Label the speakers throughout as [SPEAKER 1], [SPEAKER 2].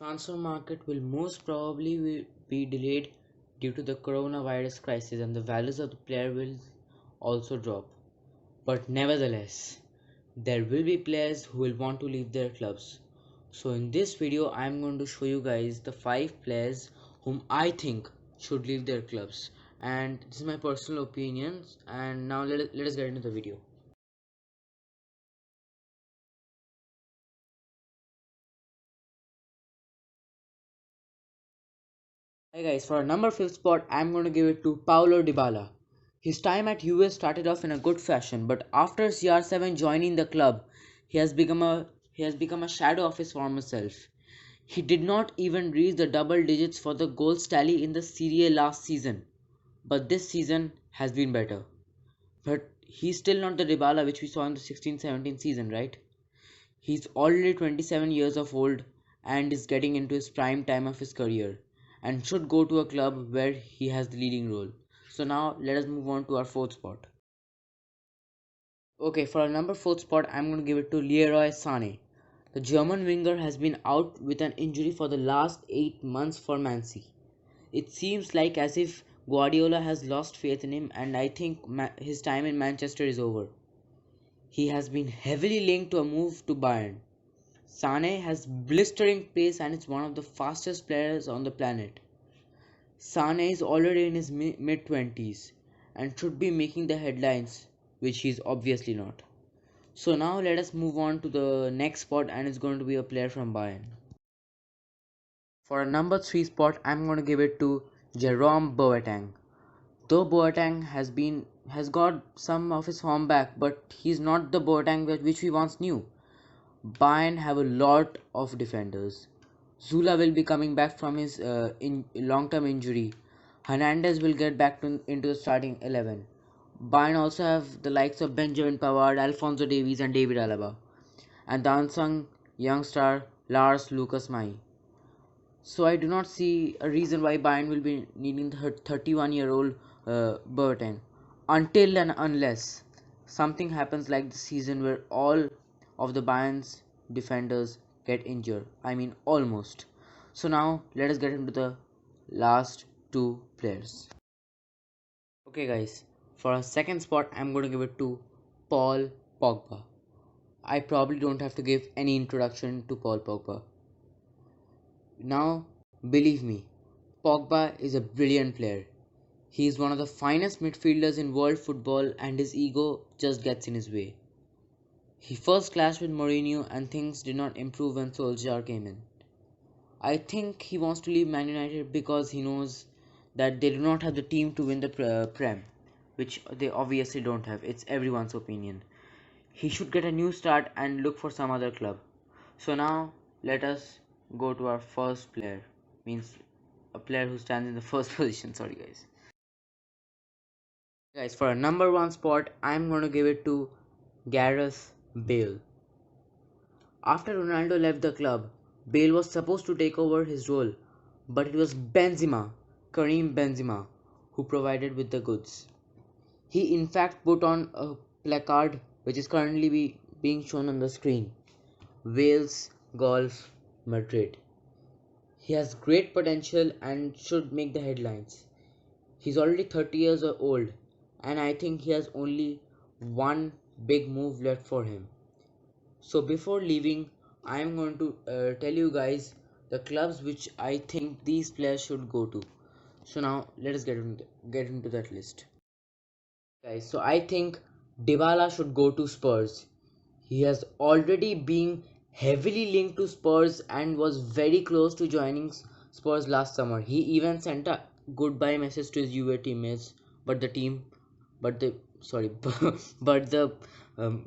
[SPEAKER 1] Transfer market will most probably be delayed due to the coronavirus crisis, and the values of the player will also drop. But nevertheless, there will be players who will want to leave their clubs. So in this video, I'm going to show you guys the 5 players whom I think should leave their clubs. And this is my personal opinions. And now let us get into the video. Hey guys, for our number 5th spot, I'm going to give it to Paulo Dybala. His time at US started off in a good fashion, but after CR7 joining the club, he has become a shadow of his former self. He did not even reach the double digits for the goals tally in the Serie A last season, but this season has been better. But he's still not the Dybala which we saw in the 16-17 season, right? He's already 27 years of old and is getting into his prime time of his career and should go to a club where he has the leading role. So now let us move on to our 4th spot. Okay, for our number 4th spot, I'm going to give it to Leroy Sané. The German winger has been out with an injury for the last 8 months for Man City. It seems like as if Guardiola has lost faith in him, and I think his time in Manchester is over. He has been heavily linked to a move to Bayern. Sane has blistering pace and is one of the fastest players on the planet. Sane is already in his mid 20s and should be making the headlines, which he is obviously not. So now let us move on to the next spot, and it's going to be a player from Bayern. For a number 3 spot, I'm going to give it to Jerome Boateng. Though Boateng has got some of his form back, but he's not the Boateng which we once knew. Bayern have a lot of defenders. Zula will be coming back from his long-term injury. Hernandez will get back into the starting 11. Bayern also have the likes of Benjamin Pavard, Alphonso Davies and David Alaba. And the unsung young star Lars Lucas Mai. So I do not see a reason why Bayern will be needing the 31-year-old Boateng until and unless something happens like the season where all of the Bayern's defenders get injured. I mean almost. So now let us get into the last 2 players. Okay guys, for our second spot I'm going to give it to Paul Pogba. I probably don't have to give any introduction to Paul Pogba. Now, believe me, Pogba is a brilliant player. He is one of the finest midfielders in world football and his ego just gets in his way. He first clashed with Mourinho and things did not improve when Solskjaer came in. I think he wants to leave Man United because he knows that they do not have the team to win the Prem, which they obviously don't have. It's everyone's opinion. He should get a new start and look for some other club. So now let us go to our first player, means a player who stands in the first position. Sorry guys, for a number 1 spot I'm going to give it to Gareth Bale. After Ronaldo left the club, Bale was supposed to take over his role, but it was Karim Benzema, who provided with the goods. He in fact put on a placard which is currently being shown on the screen. Wales Golf Madrid. He has great potential and should make the headlines. He's already 30 years old and I think he has only one big move left for him. So before leaving, I am going to tell you guys the clubs which I think these players should go to. So now let us get into that list. Guys, so I think Dybala should go to Spurs. He has already been heavily linked to Spurs and was very close to joining Spurs last summer. He even sent a goodbye message to his UA teammates, but the sorry, but the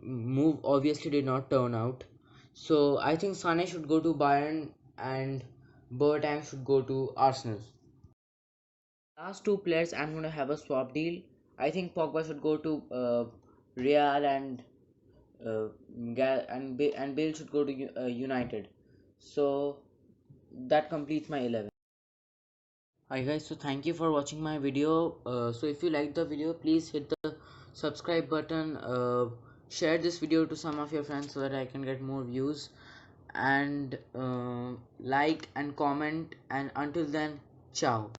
[SPEAKER 1] move obviously did not turn out. So I think Sane should go to Bayern and Boateng should go to Arsenal. Last 2 players I'm going to have a swap deal. I think Pogba should go to Real and Bale should go to United. So that completes my 11. Hi guys, so thank you for watching my video. So if you liked the video, please hit the subscribe button. Share this video to some of your friends so that I can get more views. and like and comment, and until then, ciao.